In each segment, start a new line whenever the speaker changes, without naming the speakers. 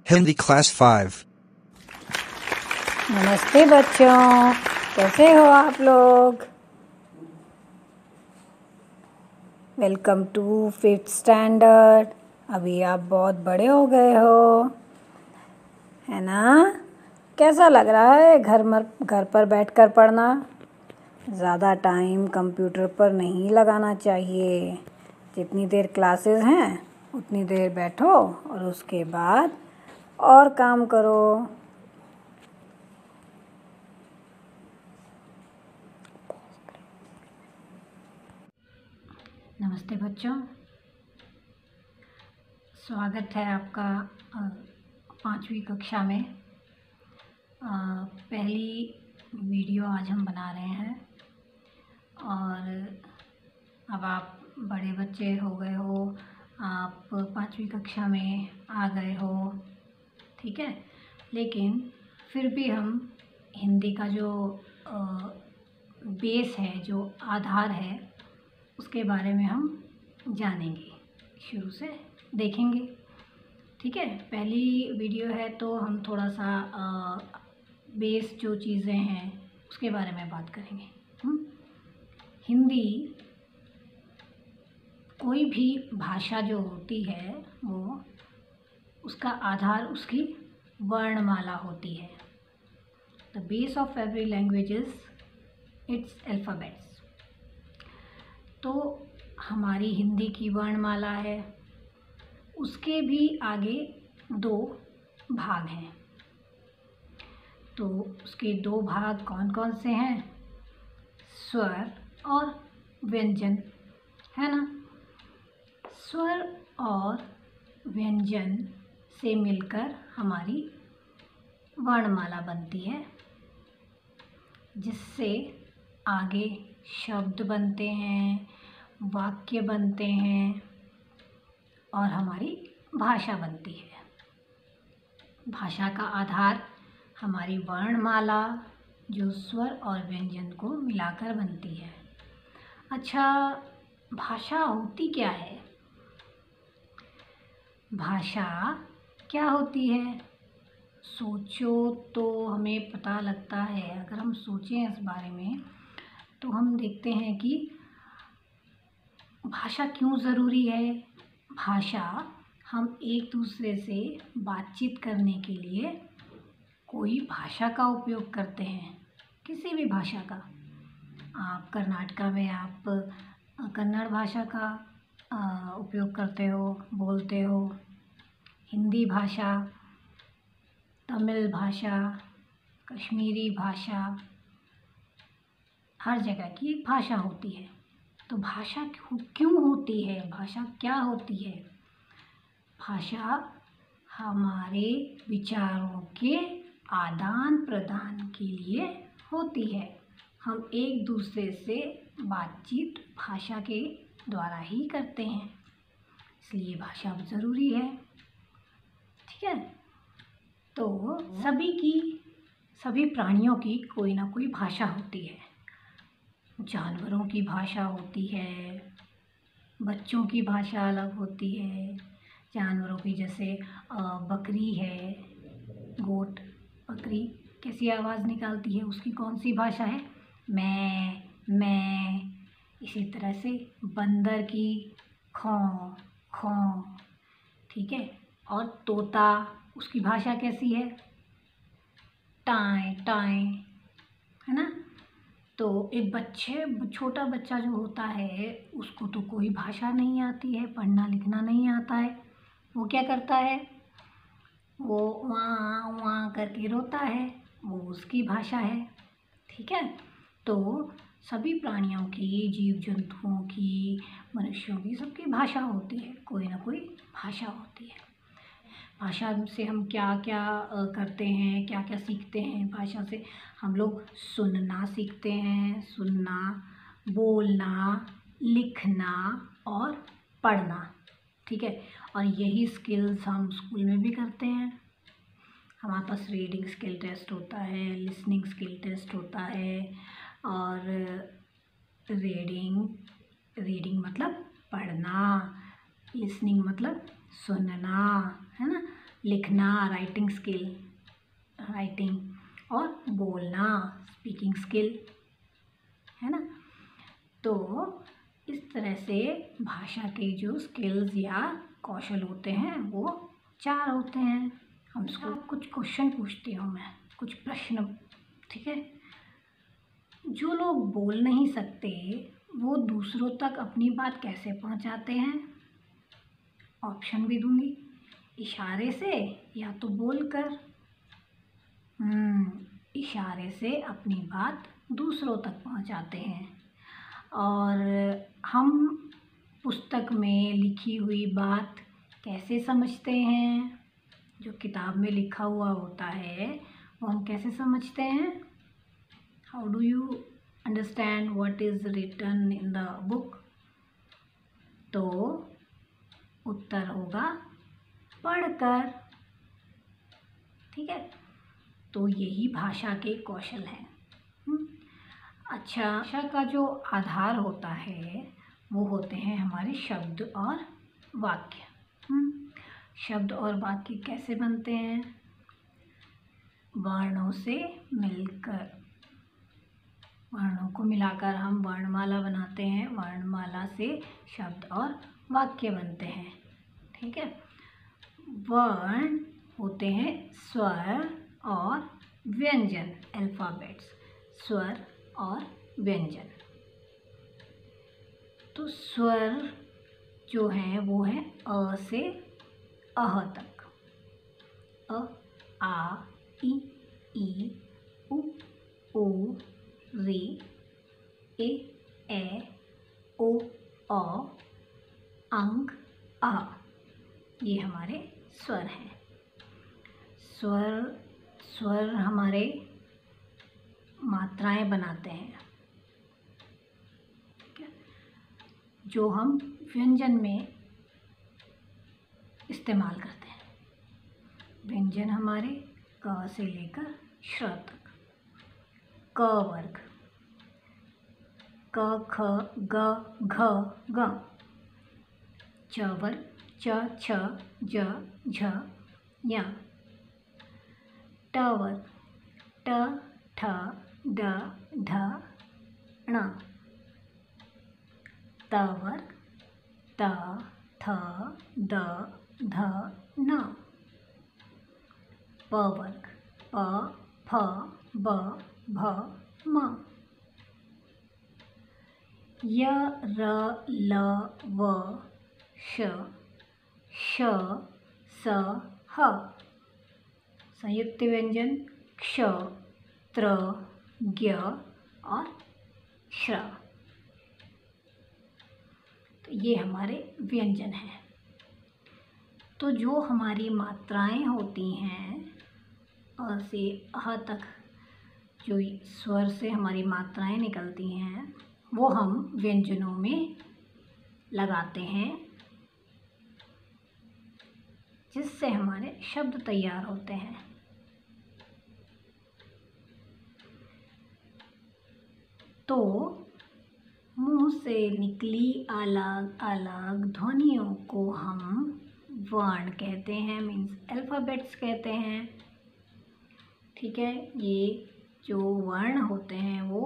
Hindi Class 5.
नमस्ते बच्चों, कैसे हो आप लोग। Welcome to 5th standard. अभी आप बहुत बड़े हो गए हो, है ना। कैसा लग रहा है घर पर बैठकर पढ़ना। ज़्यादा टाइम कंप्यूटर पर नहीं लगाना चाहिए। जितनी देर क्लासेस हैं उतनी देर बैठो और उसके बाद और काम करो। नमस्ते बच्चों, स्वागत है आपका 5वीं कक्षा में। पहली वीडियो आज हम बना रहे हैं और अब आप बड़े बच्चे हो गए हो, आप 5वीं कक्षा में आ गए हो, ठीक है। लेकिन फिर भी हम हिंदी का जो बेस है, जो आधार है, उसके बारे में हम जानेंगे, शुरू से देखेंगे, ठीक है। पहली वीडियो है तो हम थोड़ा सा बेस जो चीज़ें हैं उसके बारे में बात करेंगे। हिंदी, कोई भी भाषा जो होती है वो उसका आधार उसकी वर्णमाला होती है। The base of every language is it's alphabets. तो हमारी हिंदी की वर्णमाला है, उसके भी आगे 2 भाग हैं। तो उसके 2 भाग कौन कौन से हैं? स्वर और व्यंजन, है ना। स्वर और व्यंजन से मिलकर हमारी वर्णमाला बनती है, जिससे आगे शब्द बनते हैं, वाक्य बनते हैं और हमारी भाषा बनती है। भाषा का आधार हमारी वर्णमाला, जो स्वर और व्यंजन को मिलाकर बनती है। अच्छा, भाषा होती क्या है? भाषा क्या होती है? सोचो तो हमें पता लगता है। अगर हम सोचें इस बारे में तो हम देखते हैं कि भाषा क्यों ज़रूरी है। भाषा, हम एक दूसरे से बातचीत करने के लिए कोई भाषा का उपयोग करते हैं, किसी भी भाषा का। आप कर्नाटका में आप कन्नड़ भाषा का उपयोग करते हो, बोलते हो। हिंदी भाषा, तमिल भाषा, कश्मीरी भाषा, हर जगह की एक भाषा होती है। तो भाषा क्यों होती है? भाषा क्या होती है? भाषा हमारे विचारों के आदान प्रदान के लिए होती है। हम एक दूसरे से बातचीत भाषा के द्वारा ही करते हैं, इसलिए भाषा ज़रूरी है, ठीक है। तो सभी प्राणियों की कोई ना कोई भाषा होती है। जानवरों की भाषा होती है, बच्चों की भाषा अलग होती है। जानवरों की जैसे बकरी है, गोट, बकरी कैसी आवाज़ निकालती है, उसकी कौन सी भाषा है? मैं। इसी तरह से बंदर की खौं खौं, ठीक है। और तोता, उसकी भाषा कैसी है? टाएं टाएं, है ना। तो एक छोटा बच्चा जो होता है उसको तो कोई भाषा नहीं आती है, पढ़ना लिखना नहीं आता है। वो क्या करता है? वो वहाँ वहाँ करके रोता है, वो उसकी भाषा है, ठीक है। तो सभी प्राणियों की, जीव जंतुओं की, मनुष्यों की, सबकी भाषा होती है, कोई ना कोई भाषा होती है। भाषा से हम क्या क्या करते हैं, क्या क्या सीखते हैं। भाषा से हम लोग सुनना सीखते हैं, सुनना, बोलना, लिखना और पढ़ना, ठीक है। और यही स्किल्स हम स्कूल में भी करते हैं। हमारे पास रीडिंग स्किल टेस्ट होता है, लिसनिंग स्किल टेस्ट होता है, और रीडिंग मतलब पढ़ना, लिसनिंग मतलब सुनना, है ना। लिखना राइटिंग स्किल, राइटिंग, और बोलना स्पीकिंग स्किल, है ना। तो इस तरह से भाषा के जो स्किल्स या कौशल होते हैं वो 4 होते हैं। हम इसको कुछ क्वेश्चन पूछती हूँ मैं, कुछ प्रश्न, ठीक है। जो लोग बोल नहीं सकते वो दूसरों तक अपनी बात कैसे पहुँचाते हैं? ऑप्शन भी दूंगी, इशारे से या तो बोलकर। इशारे से अपनी बात दूसरों तक पहुंचाते हैं। और हम पुस्तक में लिखी हुई बात कैसे समझते हैं? जो किताब में लिखा हुआ होता है वो हम कैसे समझते हैं? How do you understand what is written in the book? तो उत्तर होगा पढ़कर, ठीक है। तो यही भाषा के कौशल हैं। अच्छा, भाषा का जो आधार होता है वो होते हैं हमारे शब्द और वाक्य। शब्द और वाक्य कैसे बनते हैं? वर्णों से मिलकर, वर्णों को मिलाकर हम वर्णमाला बनाते हैं, वर्णमाला से शब्द और वाक्य बनते हैं, ठीक है। वर्ण होते हैं स्वर और व्यंजन, अल्फ़ाबेट्स, स्वर और व्यंजन। तो स्वर जो हैं वो है अ से अह तक, अ, आ, ई, उ, ओ, रे, ए, ओ, अ, अंग, आ, ये हमारे स्वर हैं। स्वर हमारे मात्राएं बनाते हैं, ठीक है, जो हम व्यंजन में इस्तेमाल करते हैं। व्यंजन हमारे क से लेकर श तक। क वर्ग, क, ख, ग, घ, ग। च वर्ग, च, छ, ज, झ, ञ। ट वर्ग, ट, ठ, ड, ढ, ण। त वर्ग, त, थ, द, ध, न। प वर्ग, प, फ, ब, भ, म। य, र, ल, व, श, स, ह। संयुक्त व्यंजन क्ष, त्र, ज्ञ और श्र। तो ये हमारे व्यंजन हैं। तो जो हमारी मात्राएं होती हैं अ से अह तक, जो स्वर से हमारी मात्राएं निकलती हैं वो हम व्यंजनों में लगाते हैं, जिससे हमारे शब्द तैयार होते हैं। तो मुंह से निकली अलग अलग ध्वनियों को हम वर्ण कहते हैं, मीन्स अल्फ़ाबेट्स कहते हैं, ठीक है। ये जो वर्ण होते हैं वो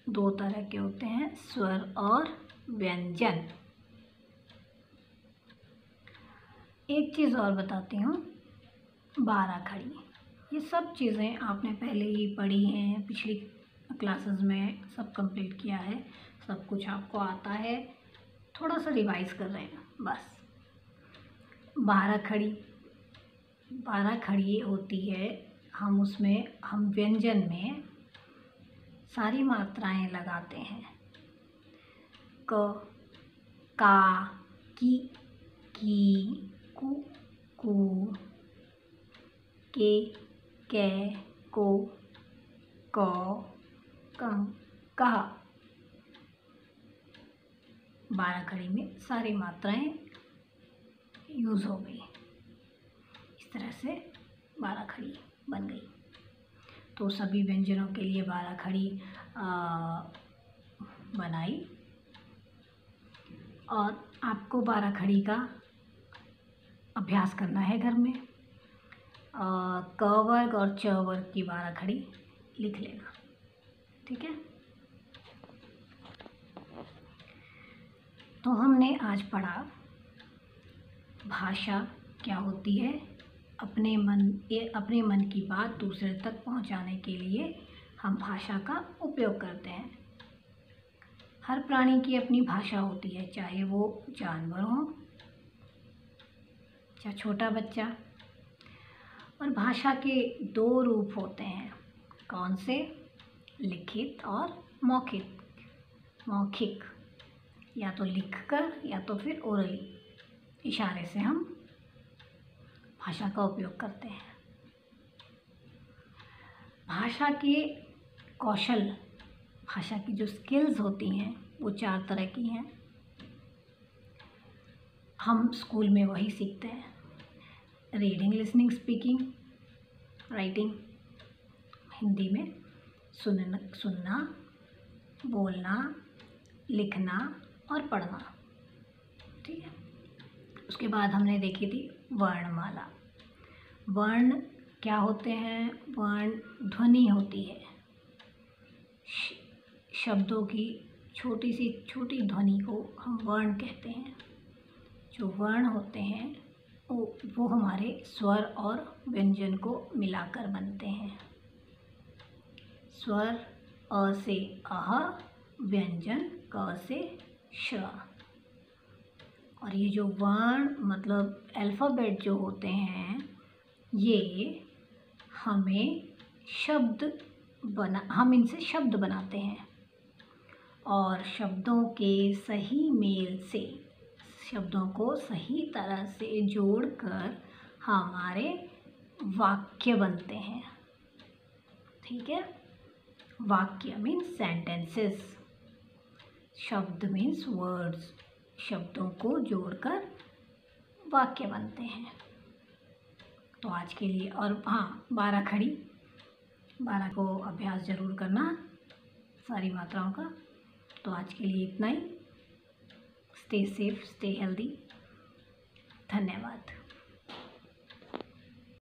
2 तरह के होते हैं, स्वर और व्यंजन। एक चीज़ और बताती हूँ, बाराखड़ी। ये सब चीज़ें आपने पहले ही पढ़ी हैं, पिछली क्लासेस में सब कंप्लीट किया है, सब कुछ आपको आता है, थोड़ा सा रिवाइज कर रहे हैं बस। बाराखड़ी होती है, हम व्यंजन में सारी मात्राएं लगाते हैं। क, का, की, कु, के, को, कह। बाराखड़ी में सारी मात्राएं यूज़ हो गई। इस तरह से बाराखड़ी बन गई। तो सभी व्यंजनों के लिए बाराखड़ी बनाई, और आपको बाराखड़ी का अभ्यास करना है घर में। क वर्ग और च वर्ग की 12 खड़ी लिख लेना, ठीक है। तो हमने आज पढ़ा भाषा क्या होती है। अपने मन की बात दूसरे तक पहुंचाने के लिए हम भाषा का उपयोग करते हैं। हर प्राणी की अपनी भाषा होती है, चाहे वो जानवर हो या छोटा बच्चा। और भाषा के 2 रूप होते हैं, कौन से? लिखित और मौखिक। मौखिक या तो लिखकर या तो फिर ओरली, इशारे से हम भाषा का उपयोग करते हैं। भाषा के कौशल, भाषा की जो स्किल्स होती हैं वो 4 तरह की हैं। हम स्कूल में वही सीखते हैं, reading, listening, speaking, writing. Hindi में सुनना, बोलना, लिखना और पढ़ना, ठीक है। उसके बाद हमने देखी थी वर्णमाला। वर्ण क्या होते हैं? वर्ण ध्वनि होती है, शब्दों की छोटी सी छोटी ध्वनि को हम वर्ण कहते हैं। जो वर्ण होते हैं वो हमारे स्वर और व्यंजन को मिलाकर बनते हैं। स्वर अ से अह, व्यंजन क से श। और ये जो वर्ण मतलब अल्फ़ाबेट जो होते हैं, ये हम इनसे शब्द बनाते हैं। और शब्दों के सही मेल से, शब्दों को सही तरह से जोड़कर हमारे वाक्य बनते हैं, ठीक है। वाक्य मीन्स सेंटेंसेस, शब्द मीन्स वर्ड्स, शब्दों को जोड़कर वाक्य बनते हैं। तो आज के लिए, और हाँ, 12 खड़ी, 12 को अभ्यास ज़रूर करना सारी मात्राओं का। तो आज के लिए इतना ही। Stay safe, stay healthy. धन्यवाद।